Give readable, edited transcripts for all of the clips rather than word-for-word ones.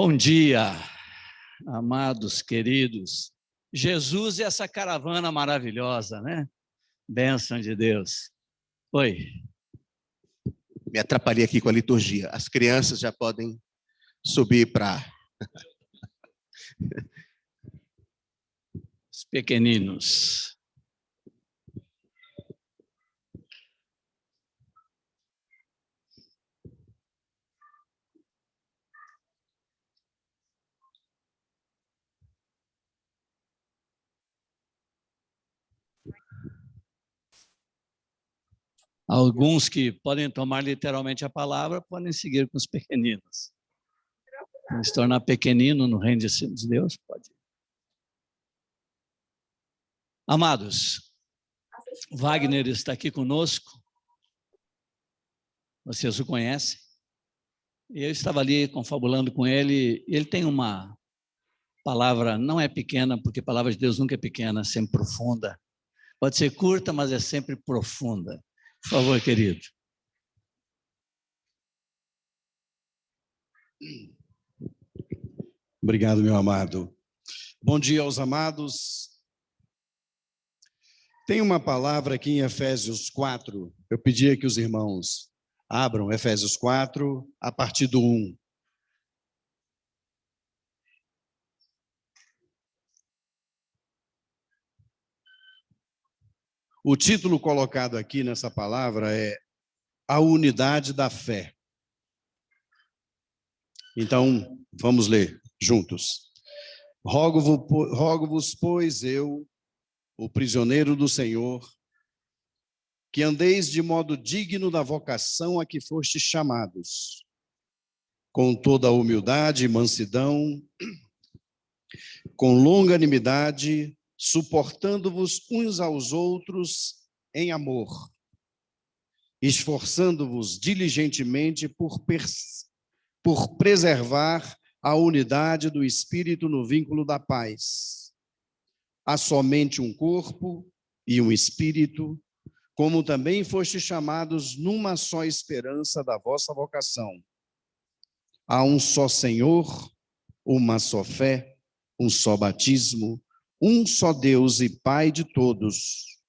Bom dia, amados, queridos. Jesus e essa caravana maravilhosa, né? Bênção de Deus. Oi. Me atrapalhei aqui com a liturgia. As crianças já podem subir para... Os pequeninos. Alguns que podem tomar literalmente a palavra podem seguir com os pequeninos. Se tornar pequenino no reino de Deus, pode. Amados, Wagner está aqui conosco. Vocês o conhecem. Eu estava ali confabulando com ele. Ele tem uma palavra, não é pequena, porque a palavra de Deus nunca é pequena, é sempre profunda. Pode ser curta, mas é sempre profunda. Por favor, querido. Obrigado, meu amado. Bom dia aos amados. Tem uma palavra aqui em Efésios 4. Eu pedia que os irmãos abram Efésios 4, a partir do 1. O título colocado aqui nessa palavra é A Unidade da Fé. Então, vamos ler juntos. Rogo-vos, pois, eu, o prisioneiro do Senhor, que andeis de modo digno da vocação a que fostes chamados, com toda a humildade e mansidão, com longanimidade, suportando-vos uns aos outros em amor, esforçando-vos diligentemente por preservar a unidade do Espírito no vínculo da paz. Há somente um corpo e um Espírito, como também fostes chamados numa só esperança da vossa vocação. Há um só Senhor, uma só fé, um só batismo, um só Deus e Pai de todos,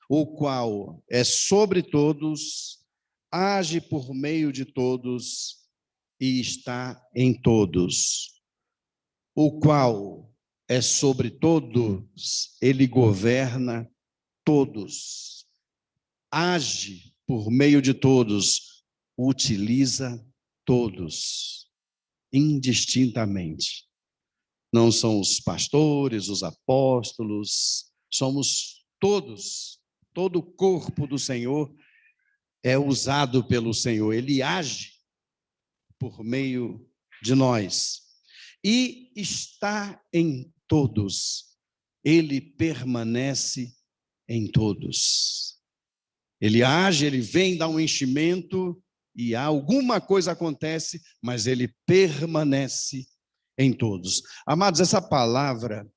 o qual é sobre todos, age por meio de todos e está em todos. O qual é sobre todos, ele governa todos, age por meio de todos, utiliza todos, indistintamente. Não são os pastores, os apóstolos, somos todos, todo o corpo do Senhor é usado pelo Senhor, ele age por meio de nós e está em todos, ele permanece em todos. Ele age, ele vem dar um enchimento e alguma coisa acontece, mas ele permanece em todos. Amados, essa palavra,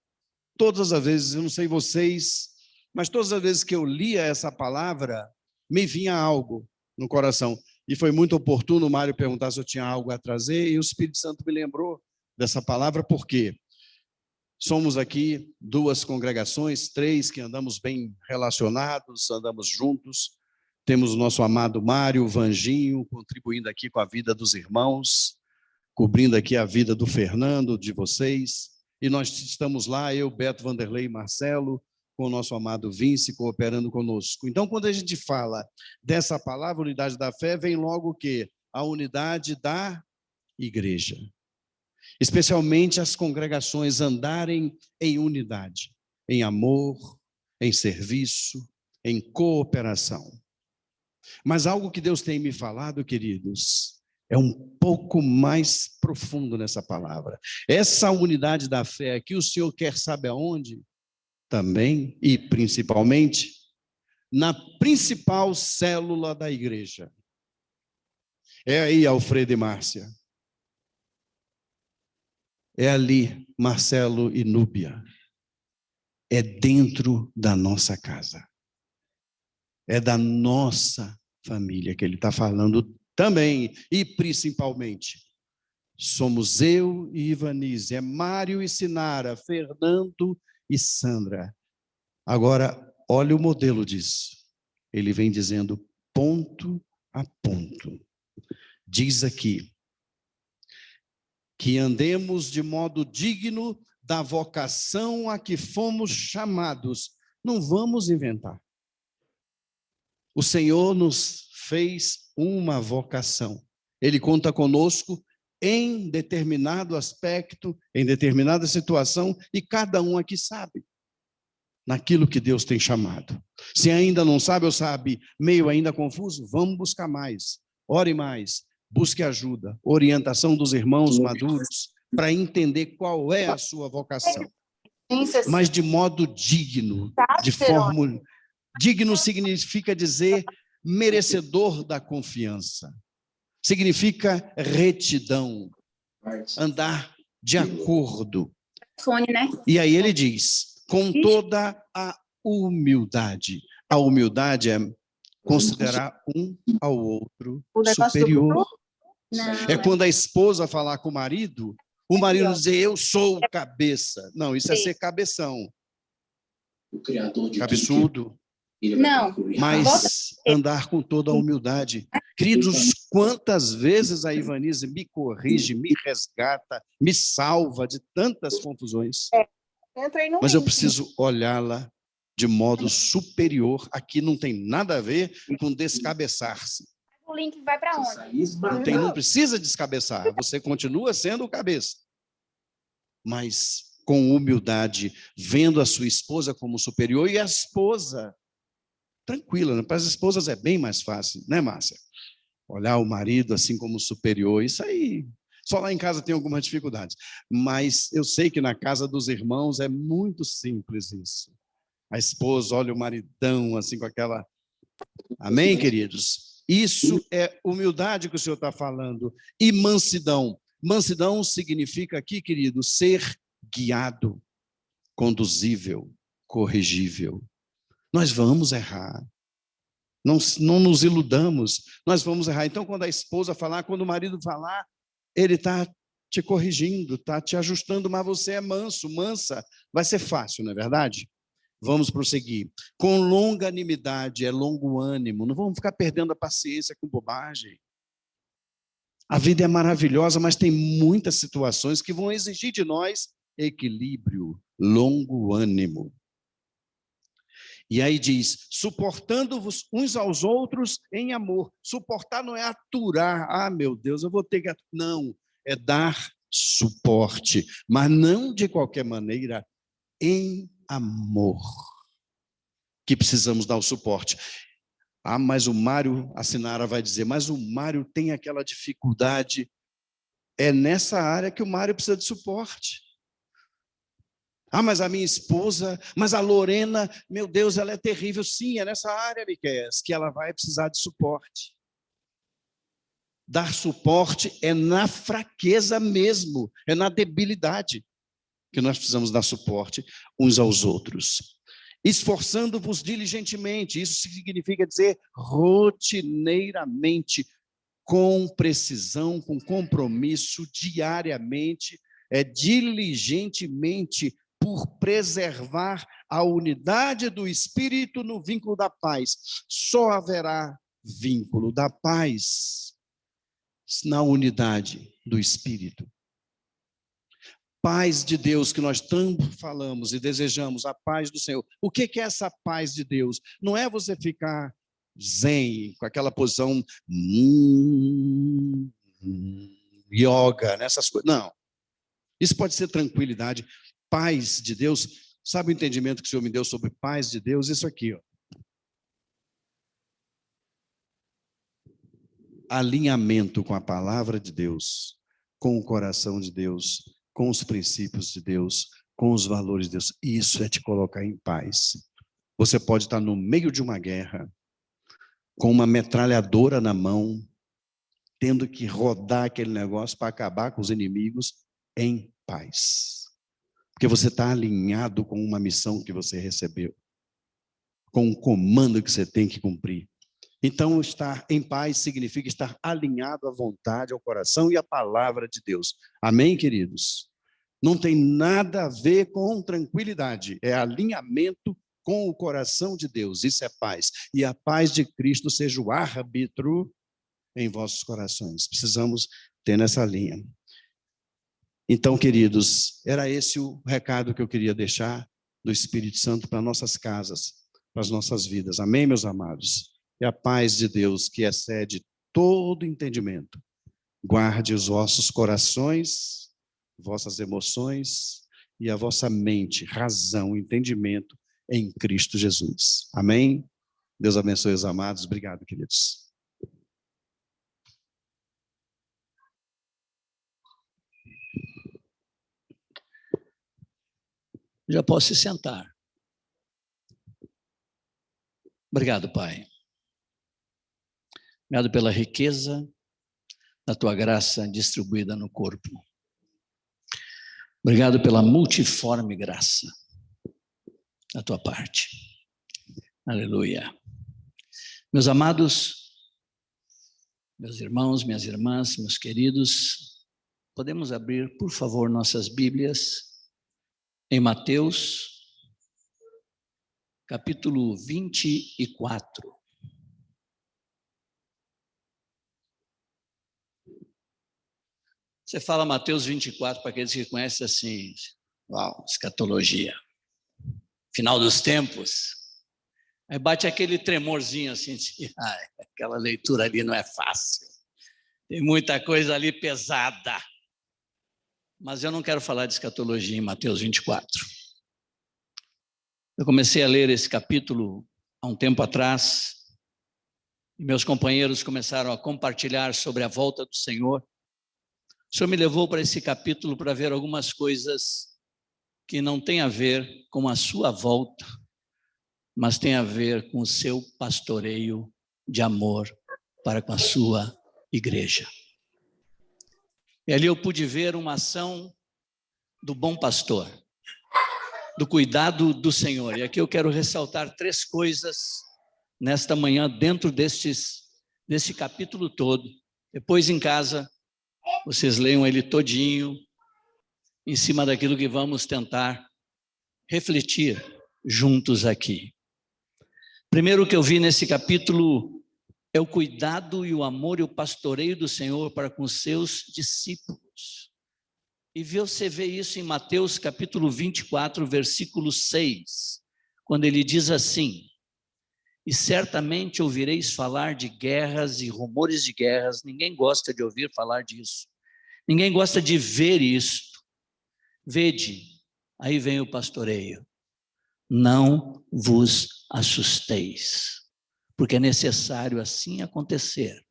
todas as vezes, eu não sei vocês, mas todas as vezes que eu lia essa palavra, me vinha algo no coração. E foi muito oportuno o Mário perguntar se eu tinha algo a trazer, e o Espírito Santo me lembrou dessa palavra, porque somos aqui duas congregações, três que andamos bem relacionados, andamos juntos. Temos o nosso amado Mário, o Vanginho, contribuindo aqui com a vida dos irmãos, cobrindo aqui a vida do Fernando, de vocês, e nós estamos lá, eu, Beto, Vanderlei e Marcelo, com o nosso amado Vince, cooperando conosco. Então, quando a gente fala dessa palavra, unidade da fé, vem logo o quê? A unidade da igreja. Especialmente as congregações andarem em unidade, em amor, em serviço, em cooperação. Mas algo que Deus tem me falado, queridos, é um pouco mais profundo nessa palavra. Essa unidade da fé aqui, o Senhor quer saber aonde? Também e principalmente na principal célula da igreja. É aí, Alfredo e Márcia. É ali, Marcelo e Núbia. É dentro da nossa casa. É da nossa família que ele está falando também e principalmente. Somos eu e Ivanise, é Mário e Sinara, Fernando e Sandra. Agora, olha o modelo disso. Ele vem dizendo ponto a ponto. Diz aqui que andemos de modo digno da vocação a que fomos chamados. Não vamos inventar. O Senhor nos fez uma vocação. Ele conta conosco em determinado aspecto, em determinada situação, e cada um aqui sabe naquilo que Deus tem chamado. Se ainda não sabe ou sabe, meio ainda confuso, vamos buscar mais, ore mais, busque ajuda, orientação dos irmãos maduros, para entender qual é a sua vocação. Mas de modo digno, de forma... Digno significa dizer merecedor da confiança. Significa retidão, andar de acordo. E aí ele diz, com toda a humildade. A humildade é considerar um ao outro superior. É quando a esposa falar com o marido dizer, eu sou o cabeça. Não, isso é ser cabeção. Cabeçudo. Não. Mas andar com toda a humildade. Queridos, quantas vezes a Ivanise me corrige, me resgata, me salva de tantas confusões. Mas eu preciso olhá-la de modo superior. Aqui não tem nada a ver com descabeçar-se. O link vai para onde? Não precisa descabeçar, você continua sendo o cabeça. Mas com humildade, vendo a sua esposa como superior, e a esposa tranquila, né? Para as esposas é bem mais fácil, né, Márcia? Olhar o marido assim como superior, isso aí, só lá em casa tem algumas dificuldades, mas eu sei que na casa dos irmãos é muito simples isso. A esposa olha o maridão assim com aquela... Amém, queridos? Isso é humildade que o Senhor está falando. E mansidão. Mansidão significa aqui, querido, ser guiado, conduzível, corrigível. Nós vamos errar. Não nos iludamos, nós vamos errar. Então, quando a esposa falar, quando o marido falar, ele está te corrigindo, está te ajustando, mas você é manso, mansa. Vai ser fácil, não é verdade? Vamos prosseguir. Com longanimidade, é longo ânimo. Não vamos ficar perdendo a paciência com bobagem. A vida é maravilhosa, mas tem muitas situações que vão exigir de nós equilíbrio, longo ânimo. E aí diz, suportando-vos uns aos outros em amor. Suportar não é aturar. Ah, meu Deus, eu vou ter que... Não, é dar suporte, mas não de qualquer maneira, em amor, que precisamos dar o suporte. Ah, mas o Mário, a Sinara vai dizer, mas o Mário tem aquela dificuldade. É nessa área que o Mário precisa de suporte. Ah, mas a minha esposa, mas a Lorena, meu Deus, ela é terrível. Sim, é nessa área, Miqueias, que ela vai precisar de suporte. Dar suporte é na fraqueza mesmo, é na debilidade que nós precisamos dar suporte uns aos outros. Esforçando-vos diligentemente, isso significa dizer rotineiramente, com precisão, com compromisso, diariamente, diligentemente, por preservar a unidade do Espírito no vínculo da paz. Só haverá vínculo da paz na unidade do Espírito. Paz de Deus que nós tanto falamos e desejamos, a paz do Senhor. O que é essa paz de Deus? Não é você ficar zen, com aquela posição yoga, nessas coisas. Não. Isso pode ser tranquilidade. Paz de Deus, sabe o entendimento que o Senhor me deu sobre paz de Deus? Isso aqui, ó. Alinhamento com a palavra de Deus, com o coração de Deus, com os princípios de Deus, com os valores de Deus. Isso é te colocar em paz. Você pode estar no meio de uma guerra, com uma metralhadora na mão, tendo que rodar aquele negócio para acabar com os inimigos em paz. Porque você está alinhado com uma missão que você recebeu, com um comando que você tem que cumprir. Então, estar em paz significa estar alinhado à vontade, ao coração e à palavra de Deus. Amém, queridos? Não tem nada a ver com tranquilidade, é alinhamento com o coração de Deus, isso é paz. E a paz de Cristo seja o árbitro em vossos corações. Precisamos ter nessa linha. Então, queridos, era esse o recado que eu queria deixar do Espírito Santo para nossas casas, para as nossas vidas. Amém, meus amados? E a paz de Deus, que excede todo entendimento, guarde os vossos corações, vossas emoções e a vossa mente, razão, entendimento em Cristo Jesus. Amém? Deus abençoe os amados. Obrigado, queridos. Já posso se sentar. Obrigado, Pai. Obrigado pela riqueza da tua graça distribuída no corpo. Obrigado pela multiforme graça da tua parte. Aleluia. Meus amados, meus irmãos, minhas irmãs, meus queridos, podemos abrir, por favor, nossas Bíblias em Mateus, capítulo 24. Você fala Mateus 24 para aqueles que conhecem assim, uau, escatologia, final dos tempos. Aí bate aquele tremorzinho assim, aquela leitura ali não é fácil. Tem muita coisa ali pesada. Mas eu não quero falar de escatologia em Mateus 24. Eu comecei a ler esse capítulo há um tempo atrás, e meus companheiros começaram a compartilhar sobre a volta do Senhor. O Senhor me levou para esse capítulo para ver algumas coisas que não têm a ver com a sua volta, mas tem a ver com o seu pastoreio de amor para com a sua igreja. E ali eu pude ver uma ação do bom pastor, do cuidado do Senhor. E aqui eu quero ressaltar 3 coisas nesta manhã dentro desse capítulo todo. Depois em casa, vocês leiam ele todinho, em cima daquilo que vamos tentar refletir juntos aqui. Primeiro que eu vi nesse capítulo é o cuidado e o amor e o pastoreio do Senhor para com os seus discípulos. E você vê isso em Mateus capítulo 24, versículo 6, quando ele diz assim: e certamente ouvireis falar de guerras e rumores de guerras. Ninguém gosta de ouvir falar disso. Ninguém gosta de ver isto. Vede, aí vem o pastoreio. Não vos assusteis, porque é necessário assim acontecer,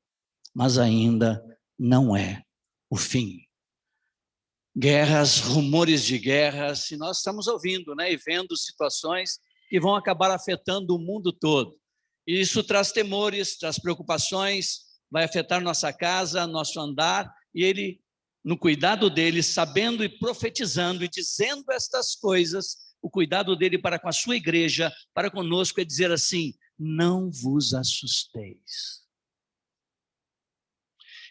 mas ainda não é o fim. Guerras, rumores de guerras, se nós estamos ouvindo, né, e vendo situações que vão acabar afetando o mundo todo. E isso traz temores, traz preocupações, vai afetar nossa casa, nosso andar, e ele, no cuidado dele, sabendo e profetizando e dizendo estas coisas, o cuidado dele para com a sua igreja, para conosco, é dizer assim: não vos assusteis.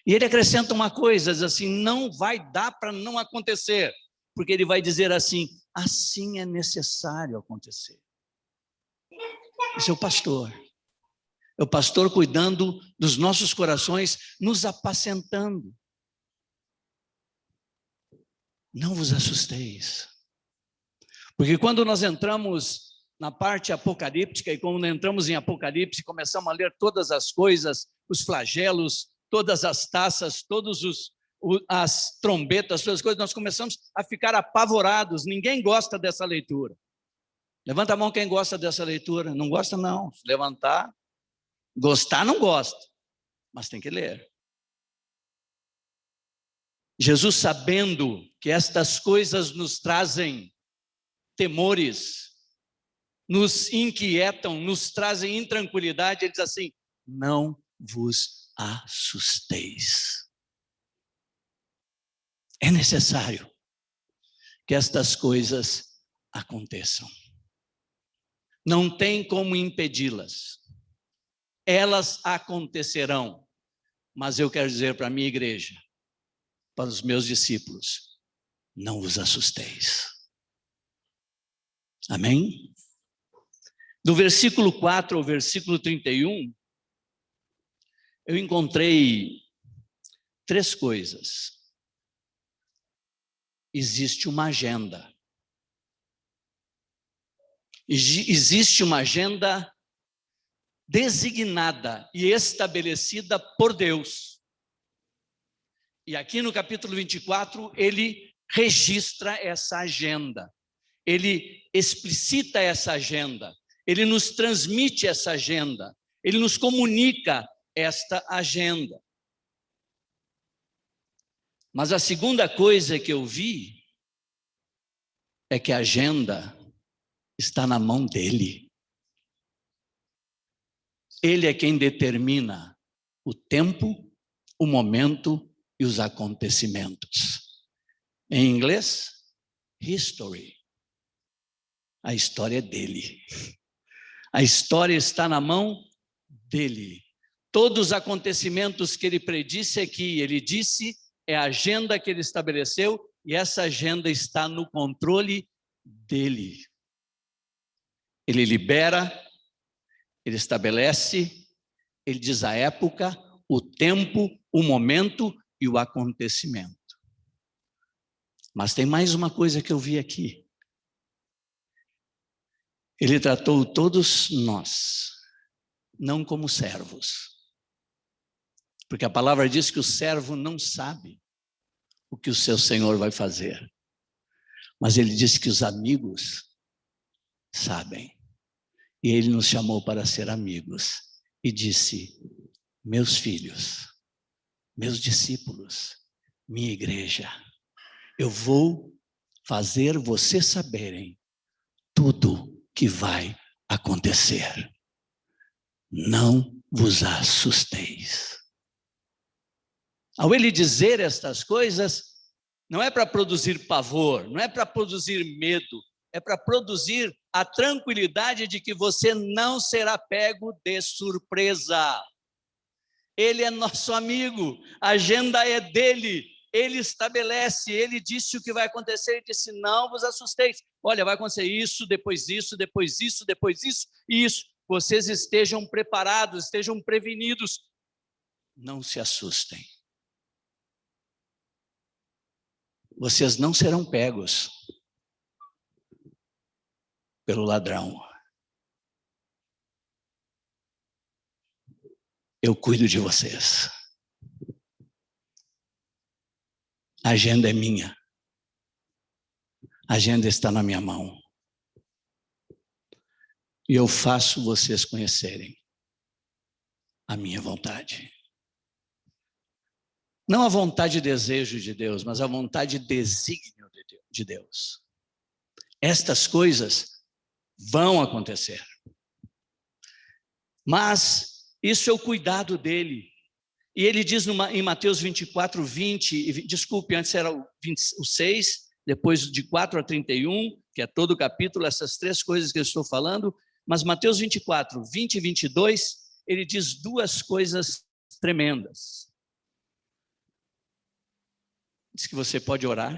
E ele acrescenta uma coisa, diz assim: não vai dar para não acontecer, porque ele vai dizer assim: assim é necessário acontecer. Esse é o pastor. É o pastor cuidando dos nossos corações, nos apacentando. Não vos assusteis. Porque quando nós entramos na parte apocalíptica, e quando entramos em Apocalipse, começamos a ler todas as coisas, os flagelos, todas as taças, todas as trombetas, todas as coisas, nós começamos a ficar apavorados. Ninguém gosta dessa leitura. Levanta a mão quem gosta dessa leitura. Não gosta não, se levantar. Gostar não gosta, mas tem que ler. Jesus, sabendo que estas coisas nos trazem temores, nos inquietam, nos trazem intranquilidade, ele diz assim: não vos assusteis. É necessário que estas coisas aconteçam. Não tem como impedi-las. elas acontecerão. Mas eu quero dizer para a minha igreja, para os meus discípulos, não vos assusteis. Amém? Do versículo 4 ao versículo 31, eu encontrei 3 coisas. Existe uma agenda. Existe uma agenda designada e estabelecida por Deus. E aqui no capítulo 24, ele registra essa agenda. Ele explicita essa agenda. Ele nos transmite essa agenda. Ele nos comunica esta agenda. Mas a segunda coisa que eu vi é que a agenda está na mão dele. Ele é quem determina o tempo, o momento e os acontecimentos. Em inglês, history. A história é dele. A história está na mão dele. Todos os acontecimentos que ele predisse aqui, ele disse, é a agenda que ele estabeleceu e essa agenda está no controle dele. Ele libera, ele estabelece, ele diz a época, o tempo, o momento e o acontecimento. Mas tem mais uma coisa que eu vi aqui. Ele tratou todos nós, não como servos. Porque a palavra diz que o servo não sabe o que o seu senhor vai fazer. Mas ele disse que os amigos sabem. E ele nos chamou para ser amigos. E disse, meus filhos, meus discípulos, minha igreja, eu vou fazer vocês saberem tudo que vai acontecer. Não vos assusteis. Ao ele dizer estas coisas, não é para produzir pavor, não é para produzir medo, é para produzir a tranquilidade de que você não será pego de surpresa. Ele é nosso amigo, a agenda é dele, ele estabelece, ele disse o que vai acontecer, ele disse, não vos assusteis. Olha, vai acontecer isso, depois isso, depois isso, depois isso e isso. Vocês estejam preparados, estejam prevenidos. Não se assustem. Vocês não serão pegos pelo ladrão. Eu cuido de vocês. A agenda é minha. A agenda está na minha mão. E eu faço vocês conhecerem a minha vontade. Não a vontade e desejo de Deus, mas a vontade e desígnio de Deus. Estas coisas vão acontecer. Mas isso é o cuidado dele. E ele diz em Mateus 24, 20, desculpe, antes era o 6, depois de 4 a 31, que é todo o capítulo, essas 3 coisas que eu estou falando, mas Mateus 24, 20 e 22, ele diz 2 coisas tremendas. Diz que você pode orar.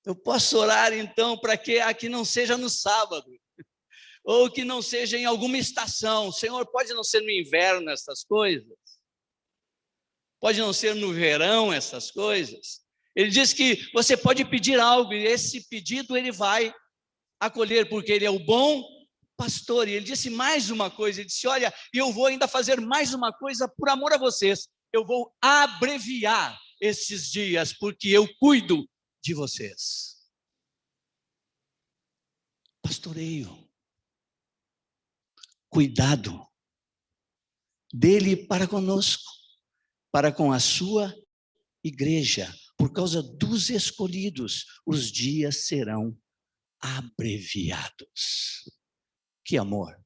Eu posso orar então para que aqui não seja no sábado, ou que não seja em alguma estação. Senhor, pode não ser no inverno essas coisas? Pode não ser no verão essas coisas? Ele diz que você pode pedir algo e esse pedido ele vai acolher, porque ele é o bom pastor. E ele disse mais uma coisa, ele disse, olha, eu vou ainda fazer mais uma coisa por amor a vocês. Eu vou abreviar esses dias, porque eu cuido de vocês. Pastoreio. Cuidado dele para conosco, para com a sua igreja. Por causa dos escolhidos, os dias serão abreviados. Que amor!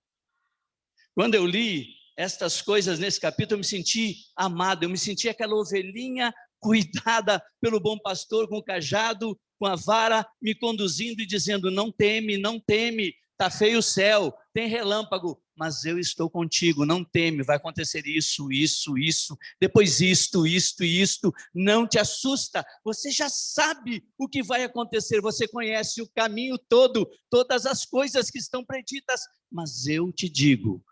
Quando eu li estas coisas nesse capítulo, eu me senti amado, eu me senti aquela ovelhinha cuidada pelo bom pastor, com o cajado, com a vara, me conduzindo e dizendo, não teme, não teme, está feio o céu, tem relâmpago, mas eu estou contigo, não teme, vai acontecer isso, isso, isso, depois isto, isto e isto, não te assusta, você já sabe o que vai acontecer, você conhece o caminho todo, todas as coisas que estão preditas, mas eu te digo,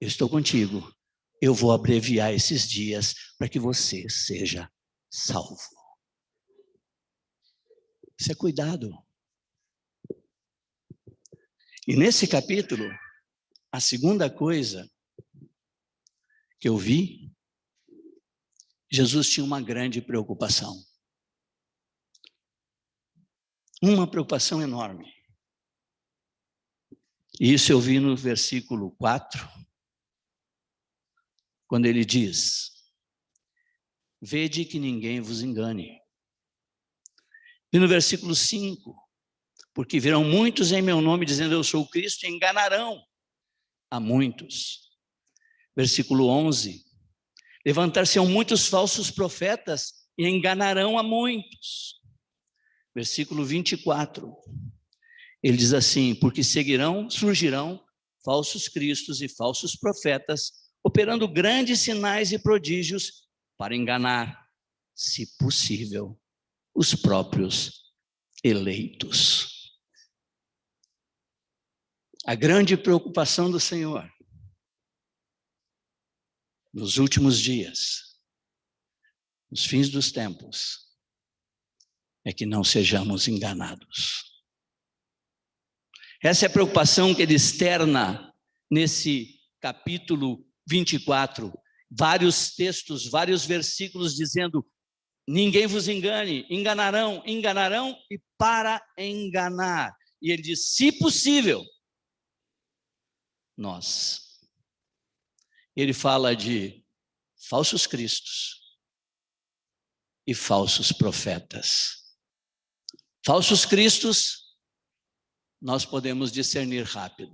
eu estou contigo, eu vou abreviar esses dias para que você seja salvo. Isso é cuidado. E nesse capítulo, a segunda coisa que eu vi, Jesus tinha uma grande preocupação. Uma preocupação enorme. E isso eu vi no versículo 4, quando ele diz: vede que ninguém vos engane. E no versículo 5, porque virão muitos em meu nome dizendo eu sou o Cristo e enganarão a muitos. Versículo 11, levantar-se-ão muitos falsos profetas e enganarão a muitos. Versículo 24, ele diz assim, porque surgirão falsos cristos e falsos profetas, operando grandes sinais e prodígios para enganar, se possível, os próprios eleitos. A grande preocupação do Senhor nos últimos dias, nos fins dos tempos, é que não sejamos enganados. Essa é a preocupação que ele externa nesse capítulo 24, vários textos, vários versículos dizendo: ninguém vos engane, enganarão e para enganar. E ele diz, se possível, nós. Ele fala de falsos cristos e falsos profetas. Falsos cristos, nós podemos discernir rápido.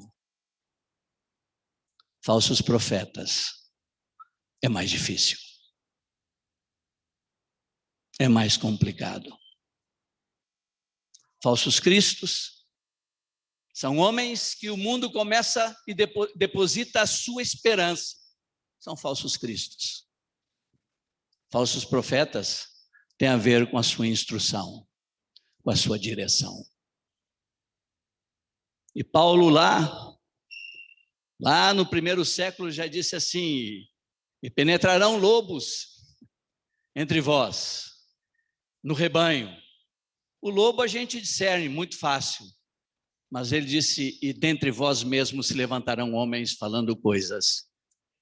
Falsos profetas, é mais difícil. É mais complicado. Falsos cristos são homens que o mundo começa e deposita a sua esperança. São falsos cristos. Falsos profetas têm a ver com a sua instrução, com a sua direção. E Paulo lá no primeiro século já disse assim: e penetrarão lobos entre vós, no rebanho. O lobo a gente discerne muito fácil, mas ele disse, e dentre vós mesmos se levantarão homens falando coisas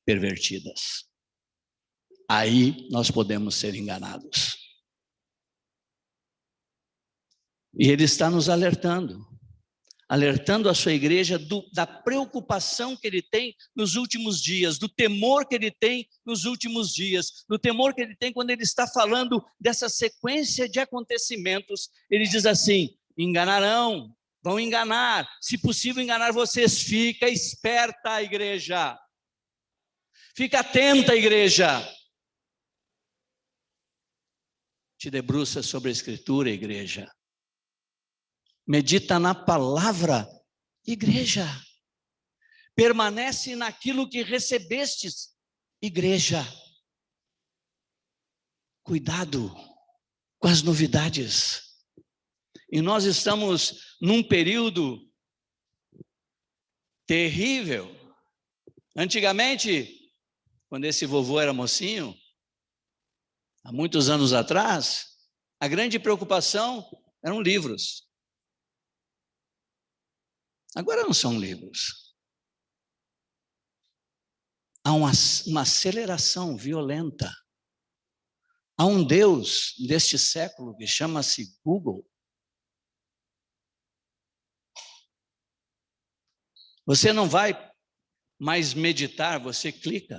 pervertidas. Aí nós podemos ser enganados. E ele está nos alertando a sua igreja da preocupação que ele tem nos últimos dias, do temor que ele tem nos últimos dias, do temor que ele tem quando ele está falando dessa sequência de acontecimentos. Ele diz assim: enganarão, vão enganar, se possível enganar vocês. Fica esperta, igreja. Fica atenta, igreja. Te debruça sobre a Escritura, igreja. Medita na palavra, igreja. Permanece naquilo que recebestes, igreja. Cuidado com as novidades. E nós estamos num período terrível. Antigamente, quando esse vovô era mocinho, há muitos anos atrás, a grande preocupação eram livros. Agora não são livros. Há uma aceleração violenta. Há um Deus deste século que chama-se Google. Você não vai mais meditar, você clica.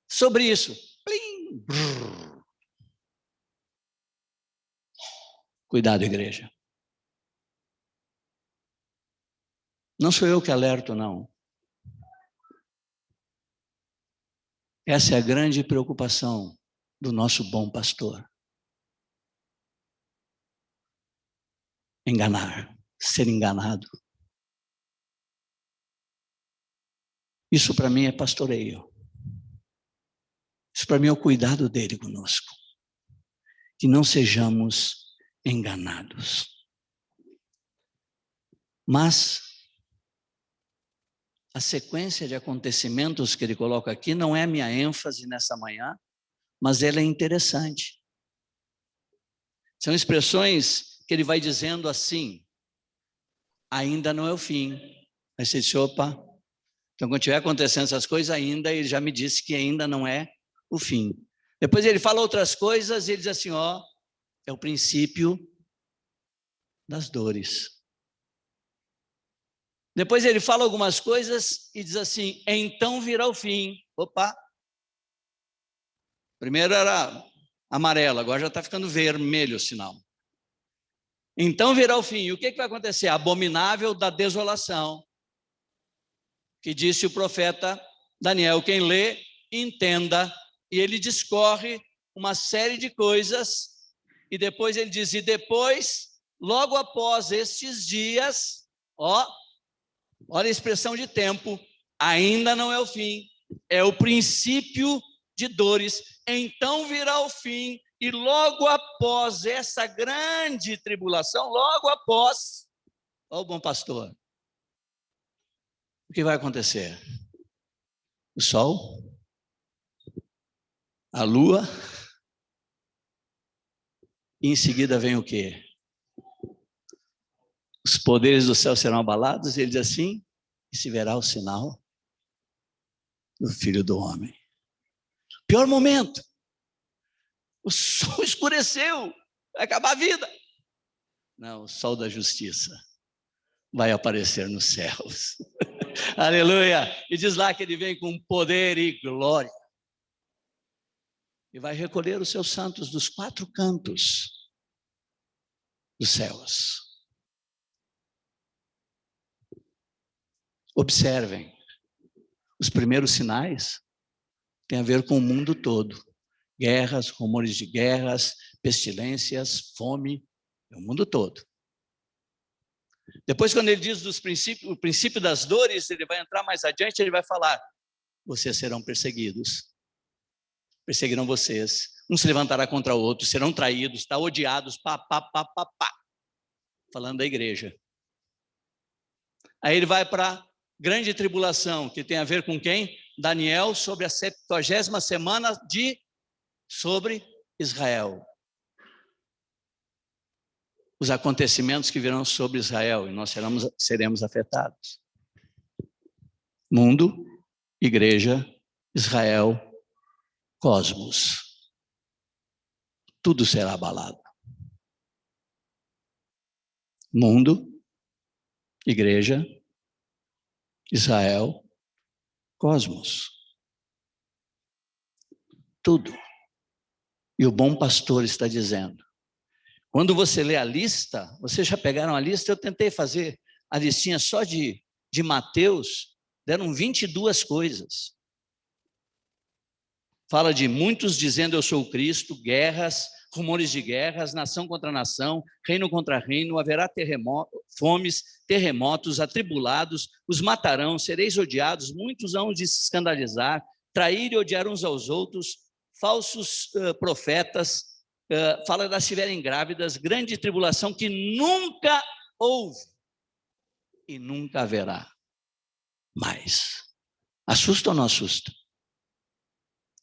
Sobre isso. Plim, brrr. Cuidado, igreja. Não sou eu que alerto, não. Essa é a grande preocupação do nosso bom pastor. Enganar, ser enganado. Isso para mim é pastoreio. Isso para mim é o cuidado dele conosco. Que não sejamos enganados. Mas a sequência de acontecimentos que ele coloca aqui não é a minha ênfase nessa manhã, mas ela é interessante. São expressões que ele vai dizendo assim, ainda não é o fim. Aí você diz, opa, então quando estiver acontecendo essas coisas ainda, ele já me disse que ainda não é o fim. Depois ele fala outras coisas e ele diz assim, ó, é o princípio das dores. Depois ele fala algumas coisas e diz assim, então virá o fim. Opa! Primeiro era amarelo, agora já está ficando vermelho o sinal. Então virá o fim. E o que vai acontecer? Abominável da desolação, que disse o profeta Daniel. Quem lê, entenda. E ele discorre uma série de coisas. E depois ele diz, e depois, logo após estes dias, olha a expressão de tempo, ainda não é o fim, é o princípio de dores, então virá o fim, e logo após essa grande tribulação, logo após, ó o bom pastor, o que vai acontecer? O sol, a lua, e em seguida vem o quê? Os poderes do céu serão abalados, e ele diz assim, e se verá o sinal do Filho do Homem. Pior momento, o sol escureceu, vai acabar a vida. Não, o sol da justiça vai aparecer nos céus. Aleluia! E diz lá que ele vem com poder e glória. E vai recolher os seus santos dos 4 cantos dos céus. Observem, os primeiros sinais têm a ver com o mundo todo. Guerras, rumores de guerras, pestilências, fome, é o mundo todo. Depois, quando ele diz o princípio das dores, ele vai entrar mais adiante, ele vai falar, vocês serão perseguidos, perseguirão vocês, um se levantará contra o outro, serão traídos, odiados, falando da igreja. Aí ele vai para a grande tribulação, que tem a ver com quem? Daniel, sobre a 70ª semana sobre Israel. Os acontecimentos que virão sobre Israel, e nós seremos afetados. Mundo, igreja, Israel, cosmos. Tudo será abalado. Mundo, igreja, Israel, cosmos. Tudo. E o bom pastor está dizendo, quando você lê a lista, vocês já pegaram a lista? Eu tentei fazer a listinha só de Mateus, deram 22 coisas. Fala de muitos dizendo eu sou o Cristo, guerras, rumores de guerras, nação contra nação, reino contra reino, haverá fomes, terremotos, atribulados, os matarão, sereis odiados, muitos hão de se escandalizar, trair e odiar uns aos outros, falsos profetas, fala das estiverem grávidas, grande tribulação que nunca houve e nunca haverá mais. Assusta ou não assusta?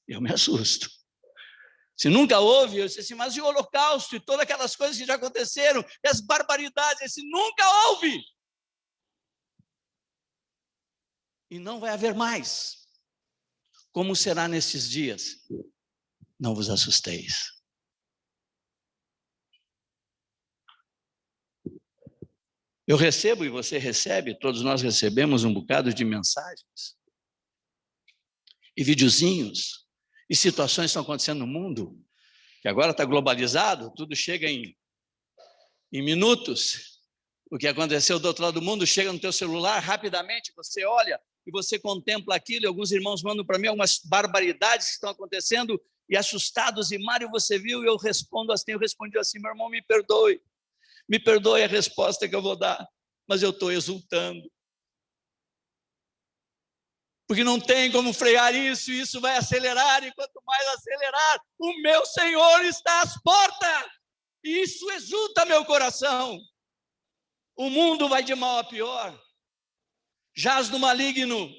Eu me assusto. Se nunca houve, eu disse assim, mas e o holocausto e todas aquelas coisas que já aconteceram, e as barbaridades, esse nunca houve. E não vai haver mais. Como será nesses dias? Não vos assusteis. Eu recebo e você recebe, todos nós recebemos um bocado de mensagens e videozinhos e situações que estão acontecendo no mundo, que agora está globalizado, tudo chega em minutos. O que aconteceu do outro lado do mundo chega no teu celular rapidamente, você olha e você contempla aquilo, e alguns irmãos mandam para mim algumas barbaridades que estão acontecendo, e assustados, e Mário, você viu? E eu respondo assim, eu respondi assim, meu irmão, me perdoe a resposta que eu vou dar, mas eu estou exultando. Porque não tem como frear isso, e isso vai acelerar, e quanto mais acelerar, o meu Senhor está às portas. E isso exulta meu coração. O mundo vai de mal a pior, jaz no maligno,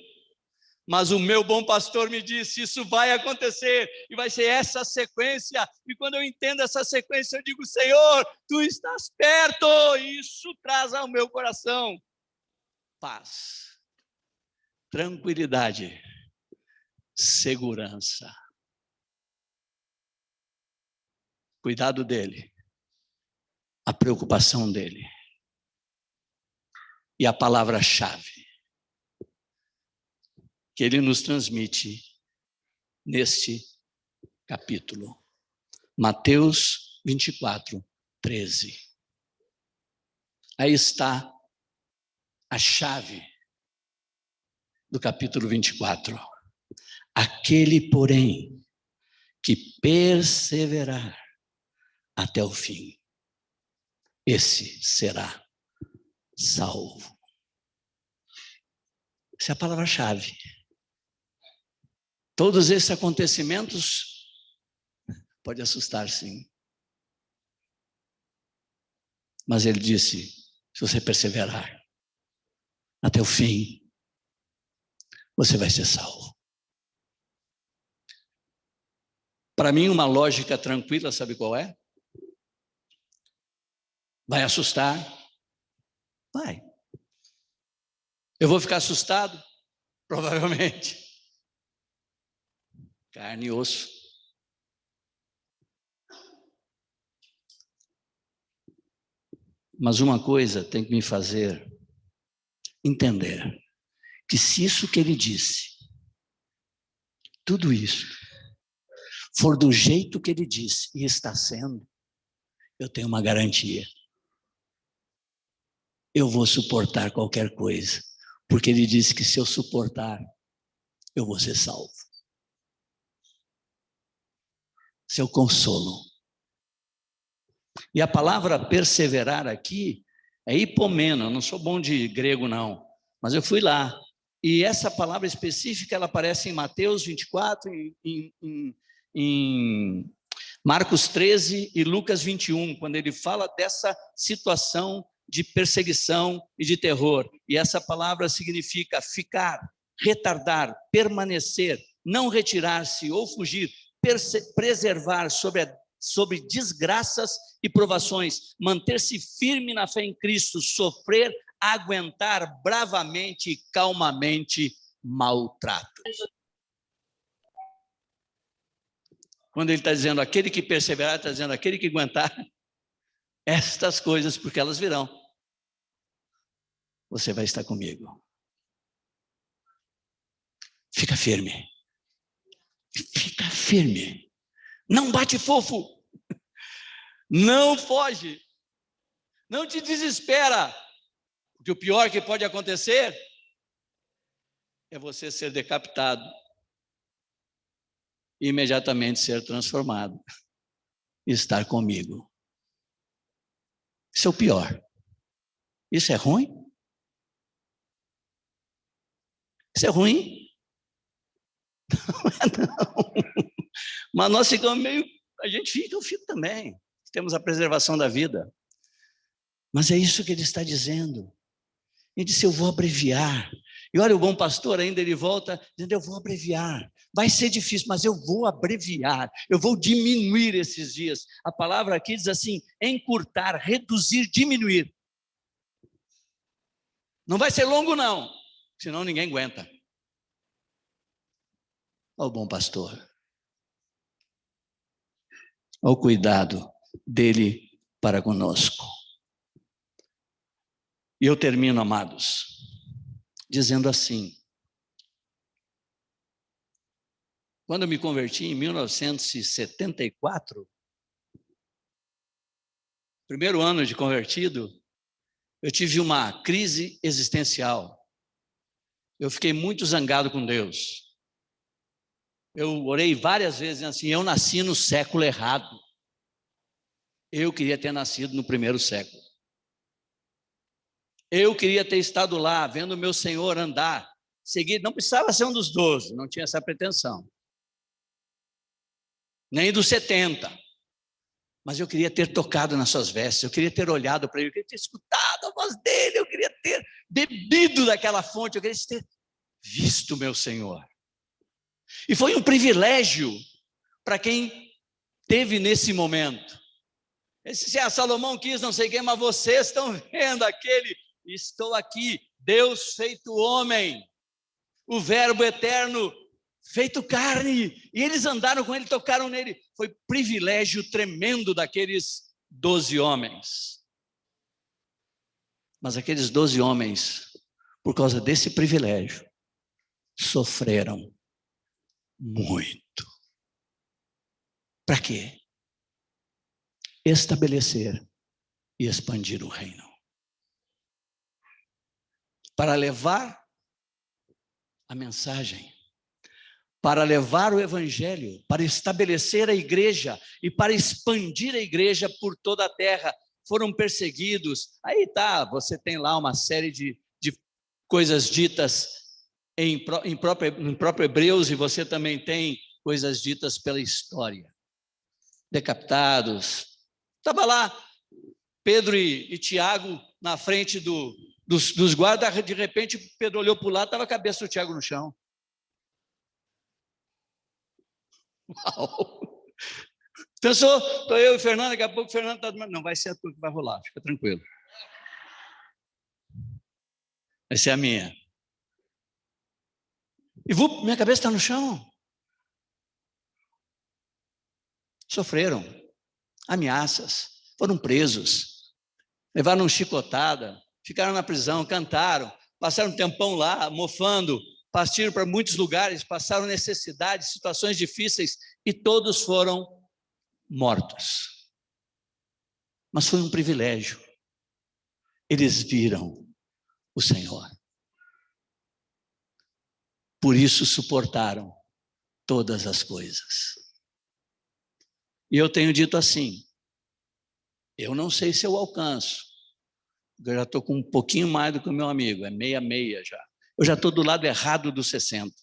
mas o meu bom pastor me disse, isso vai acontecer, e vai ser essa sequência, e quando eu entendo essa sequência, eu digo, Senhor, Tu estás perto, e isso traz ao meu coração paz, tranquilidade, segurança. Cuidado dele, a preocupação dele, e a palavra-chave que ele nos transmite neste capítulo. Mateus 24, 13. Aí está a chave do capítulo 24. Aquele, porém, que perseverar até o fim, esse será salvo. Essa é a palavra-chave. Todos esses acontecimentos pode assustar, sim. Mas ele disse, se você perseverar até o fim, você vai ser salvo. Para mim, uma lógica tranquila, sabe qual é? Vai assustar? Vai. Eu vou ficar assustado? Provavelmente. Carne e osso. Mas uma coisa tem que me fazer entender, que se isso que ele disse, tudo isso, for do jeito que ele disse, e está sendo, eu tenho uma garantia. Eu vou suportar qualquer coisa, porque ele disse que se eu suportar, eu vou ser salvo. Seu consolo. E a palavra perseverar aqui é hipomeno. Eu não sou bom de grego, não, mas eu fui lá. E essa palavra específica, ela aparece em Mateus 24, em Marcos 13 e Lucas 21, quando ele fala dessa situação de perseguição e de terror. E essa palavra significa ficar, retardar, permanecer, não retirar-se ou fugir, preservar sobre desgraças e provações, manter-se firme na fé em Cristo, sofrer, aguentar bravamente e calmamente maltrato. Quando ele está dizendo aquele que perseverar, está dizendo aquele que aguentar estas coisas, porque elas virão. Você vai estar comigo. Fica firme. Fica firme. Não bate fofo. Não foge. Não te desespera. Porque o pior que pode acontecer é você ser decapitado e imediatamente ser transformado e estar comigo. Isso é o pior. Isso é ruim? Isso é ruim? Não é não. Mas nós ficamos meio... A gente fica, eu fico também. Temos a preservação da vida. Mas é isso que ele está dizendo. Ele disse, eu vou abreviar. E olha, o bom pastor ainda, ele volta dizendo, eu vou abreviar. Vai ser difícil, mas eu vou abreviar. Eu vou diminuir esses dias. A palavra aqui diz assim, encurtar, reduzir, diminuir. Não vai ser longo não, senão ninguém aguenta. Olha o bom pastor. Olha o cuidado dele para conosco. E eu termino, amados, dizendo assim. Quando eu me converti em 1974, primeiro ano de convertido, eu tive uma crise existencial. Eu fiquei muito zangado com Deus. Eu orei várias vezes assim, eu nasci no século errado. Eu queria ter nascido no primeiro século. Eu queria ter estado lá, vendo o meu Senhor andar, seguir, não precisava ser um dos 12, não tinha essa pretensão. Nem dos 70. Mas eu queria ter tocado nas suas vestes, eu queria ter olhado para ele, eu queria ter escutado a voz dele, eu queria ter bebido daquela fonte, eu queria ter visto meu Senhor. E foi um privilégio para quem teve nesse momento. Ele disse, Salomão quis não sei quem, mas vocês estão vendo aquele, estou aqui, Deus feito homem, o verbo eterno feito carne, e eles andaram com ele, tocaram nele. Foi privilégio tremendo daqueles 12 homens. Mas aqueles 12 homens, por causa desse privilégio, sofreram muito. Para quê? Estabelecer e expandir o reino. Para levar a mensagem, para levar o evangelho, para estabelecer a igreja e para expandir a igreja por toda a terra. Foram perseguidos. Aí tá, você tem lá uma série de coisas ditas em próprio Hebreus, e você também tem coisas ditas pela história. Decapitados. Estava lá Pedro e Tiago na frente dos guardas, de repente Pedro olhou para o lado, estava a cabeça do Tiago no chão. Uau. Pensou, estou eu e o Fernando, daqui a pouco o Fernando está... Não, vai ser a tua que vai rolar, fica tranquilo. Vai ser a minha. E minha cabeça está no chão. Sofreram ameaças, foram presos, levaram chicotada, ficaram na prisão, cantaram, passaram um tempão lá, mofando, partiram para muitos lugares, passaram necessidades, situações difíceis, e todos foram mortos. Mas foi um privilégio. Eles viram o Senhor. Por isso suportaram todas as coisas. E eu tenho dito assim, eu não sei se eu alcanço, eu já estou com um pouquinho mais do que o meu amigo, é 66 já. Eu já estou do lado errado dos 60.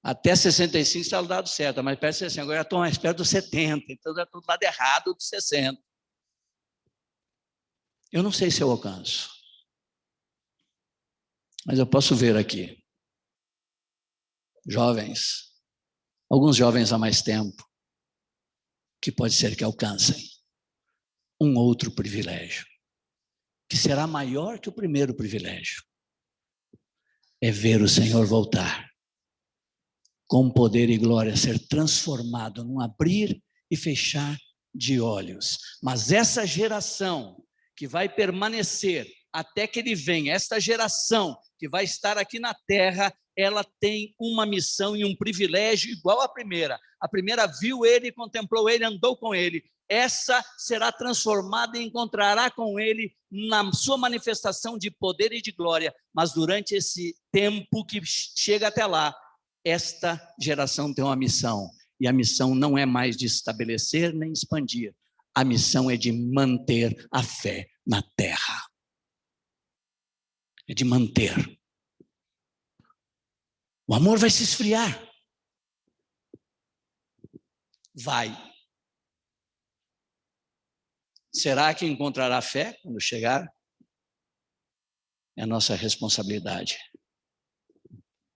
Até 65 está do lado certo, mas perto de 60, agora já estou mais perto dos 70, então já estou do lado errado dos 60. Eu não sei se eu alcanço, mas eu posso ver aqui, jovens, alguns jovens há mais tempo, que pode ser que alcancem um outro privilégio, que será maior que o primeiro privilégio, é ver o Senhor voltar, com poder e glória, ser transformado num abrir e fechar de olhos. Mas essa geração que vai permanecer até que ele venha, esta geração que vai estar aqui na terra, ela tem uma missão e um privilégio igual à primeira. A primeira viu ele, contemplou ele, andou com ele. Essa será transformada e encontrará com ele na sua manifestação de poder e de glória. Mas durante esse tempo que chega até lá, esta geração tem uma missão. E a missão não é mais de estabelecer nem expandir. A missão é de manter a fé na terra. É de manter. O amor vai se esfriar. Vai. Será que encontrará fé quando chegar? É a nossa responsabilidade.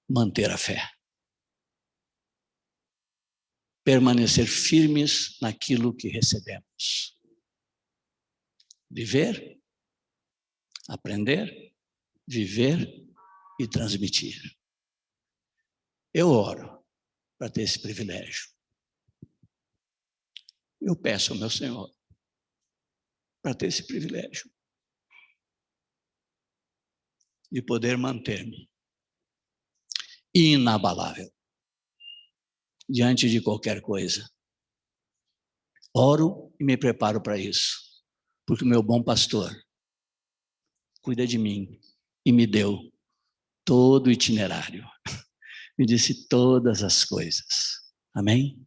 Manter a fé. Permanecer firmes naquilo que recebemos. Viver, aprender, viver e transmitir. Eu oro para ter esse privilégio. Eu peço ao meu Senhor para ter esse privilégio de poder manter-me inabalável diante de qualquer coisa. Oro e me preparo para isso, porque o meu bom pastor cuida de mim e me deu todo o itinerário, me disse todas as coisas. Amém?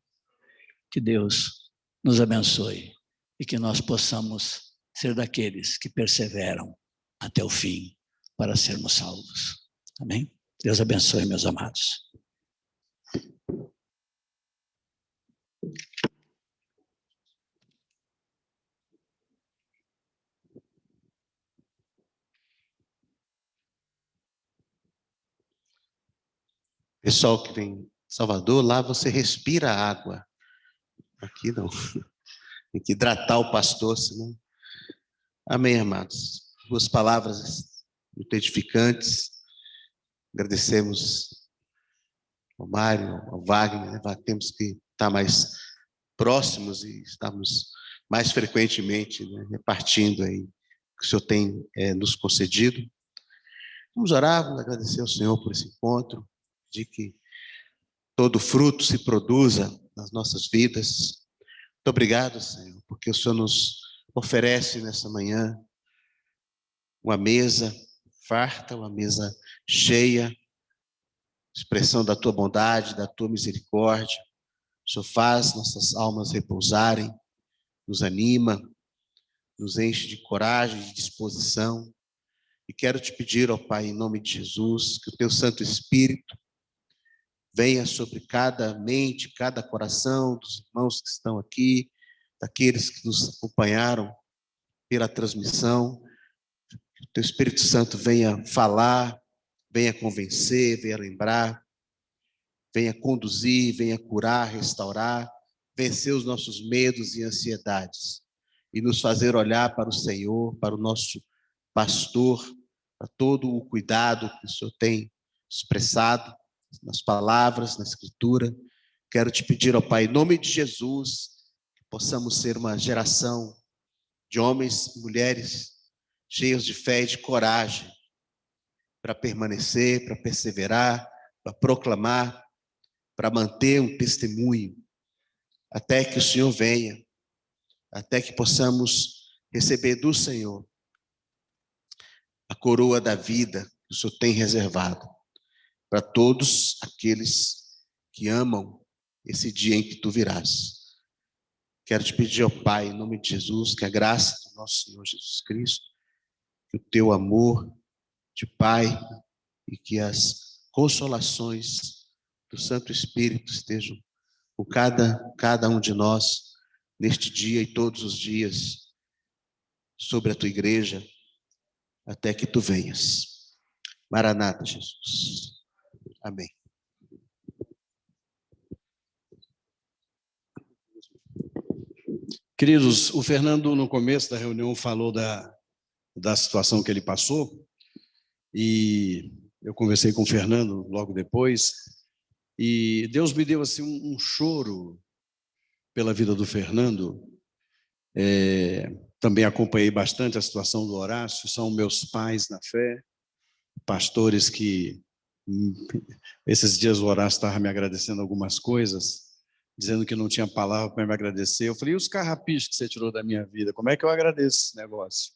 Que Deus nos abençoe e que nós possamos ser daqueles que perseveram até o fim para sermos salvos. Amém? Deus abençoe, meus amados. Pessoal que vem de Salvador, lá você respira água. Aqui não. Tem que hidratar o pastor, senão... Amém, amados. Duas palavras muito edificantes. Agradecemos ao Mário, ao Wagner, né? Temos que estar mais próximos e estamos mais frequentemente, né, repartindo aí o que o Senhor tem nos concedido. Vamos orar, vamos agradecer ao Senhor por esse encontro, de que todo fruto se produza nas nossas vidas. Muito obrigado, Senhor, porque o Senhor nos oferece nessa manhã uma mesa farta, uma mesa cheia, expressão da tua bondade, da tua misericórdia. O Senhor faz nossas almas repousarem, nos anima, nos enche de coragem, de disposição. E quero te pedir, ó Pai, em nome de Jesus, que o teu Santo Espírito venha sobre cada mente, cada coração dos irmãos que estão aqui, daqueles que nos acompanharam pela transmissão. Que o teu Espírito Santo venha falar, venha convencer, venha lembrar, venha conduzir, venha curar, restaurar, vencer os nossos medos e ansiedades e nos fazer olhar para o Senhor, para o nosso pastor, para todo o cuidado que o Senhor tem expressado nas palavras, na Escritura. Quero te pedir, ó Pai, em nome de Jesus, que possamos ser uma geração de homens e mulheres cheios de fé e de coragem para permanecer, para perseverar, para proclamar, para manter um testemunho, até que o Senhor venha, até que possamos receber do Senhor a coroa da vida que o Senhor tem reservado para todos aqueles que amam esse dia em que tu virás. Quero te pedir ao Pai, em nome de Jesus, que a graça do nosso Senhor Jesus Cristo, que o teu amor de Pai e que as consolações do Santo Espírito estejam com cada um de nós neste dia e todos os dias sobre a tua igreja, até que tu venhas. Maranata, Jesus. Amém. Queridos, o Fernando, no começo da reunião, falou da situação que ele passou, e eu conversei com o Fernando logo depois, e Deus me deu assim um choro pela vida do Fernando. Também acompanhei bastante a situação do Horácio, são meus pais na fé, pastores que, esses dias o Horácio estava me agradecendo algumas coisas, dizendo que não tinha palavra para me agradecer. Eu falei, e os carrapichos que você tirou da minha vida? Como é que eu agradeço esse negócio?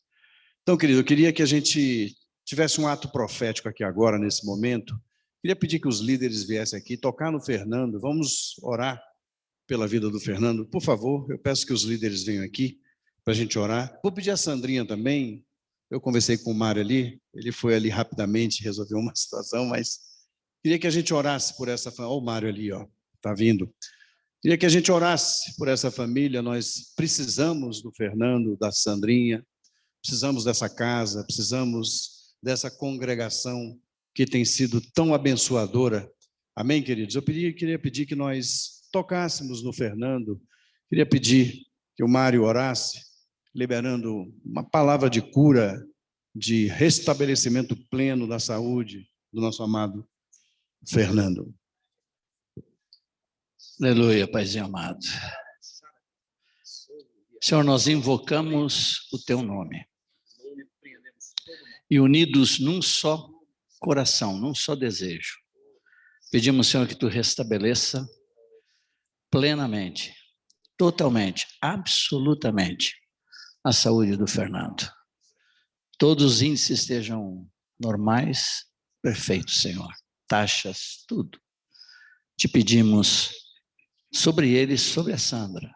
Então, querido, eu queria que a gente tivesse um ato profético aqui agora, nesse momento. Queria pedir que os líderes viessem aqui, tocar no Fernando. Vamos orar pela vida do Fernando. Por favor, eu peço que os líderes venham aqui para a gente orar. Vou pedir a Sandrinha também. Eu conversei com o Mário ali, ele foi ali rapidamente, resolveu uma situação, mas queria que a gente orasse por essa família. Olha o Mário ali, ó, está vindo. Queria que a gente orasse por essa família. Nós precisamos do Fernando, da Sandrinha, precisamos dessa casa, precisamos dessa congregação que tem sido tão abençoadora. Amém, queridos? Eu queria pedir que nós tocássemos no Fernando, queria pedir que o Mário orasse, liberando uma palavra de cura, de restabelecimento pleno da saúde do nosso amado Fernando. Aleluia, Paizinho amado. Senhor, nós invocamos o teu nome. E unidos num só coração, num só desejo, pedimos, Senhor, que tu restabeleça plenamente, totalmente, absolutamente a saúde do Fernando. Todos os índices estejam normais, perfeitos, Senhor. Taxas, tudo. Te pedimos sobre eles, sobre a Sandra,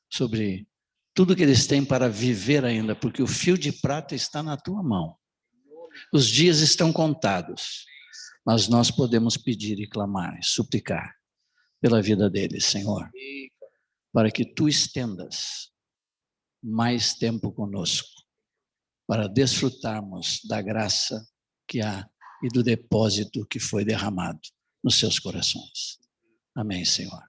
sobre tudo que eles têm para viver ainda, porque o fio de prata está na tua mão. Os dias estão contados. mas nós podemos pedir e clamar, e suplicar pela vida deles, Senhor, para que Tu estendas mais tempo conosco, para desfrutarmos da graça que há e do depósito que foi derramado nos seus corações. Amém, Senhor.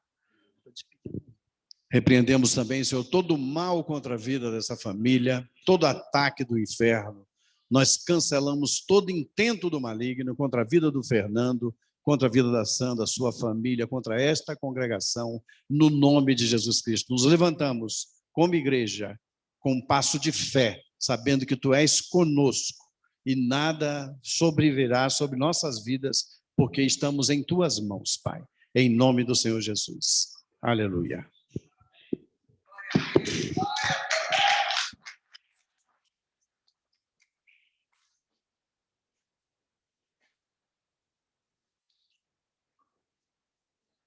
Repreendemos também, Senhor, todo mal contra a vida dessa família, todo ataque do inferno. Nós cancelamos todo intento do maligno contra a vida do Fernando, contra a vida da Sandra, sua família, contra esta congregação, no nome de Jesus Cristo. Nos levantamos como igreja, com um passo de fé, sabendo que Tu és conosco e nada sobrevirá sobre nossas vidas, porque estamos em Tuas mãos, Pai. Em nome do Senhor Jesus. Aleluia.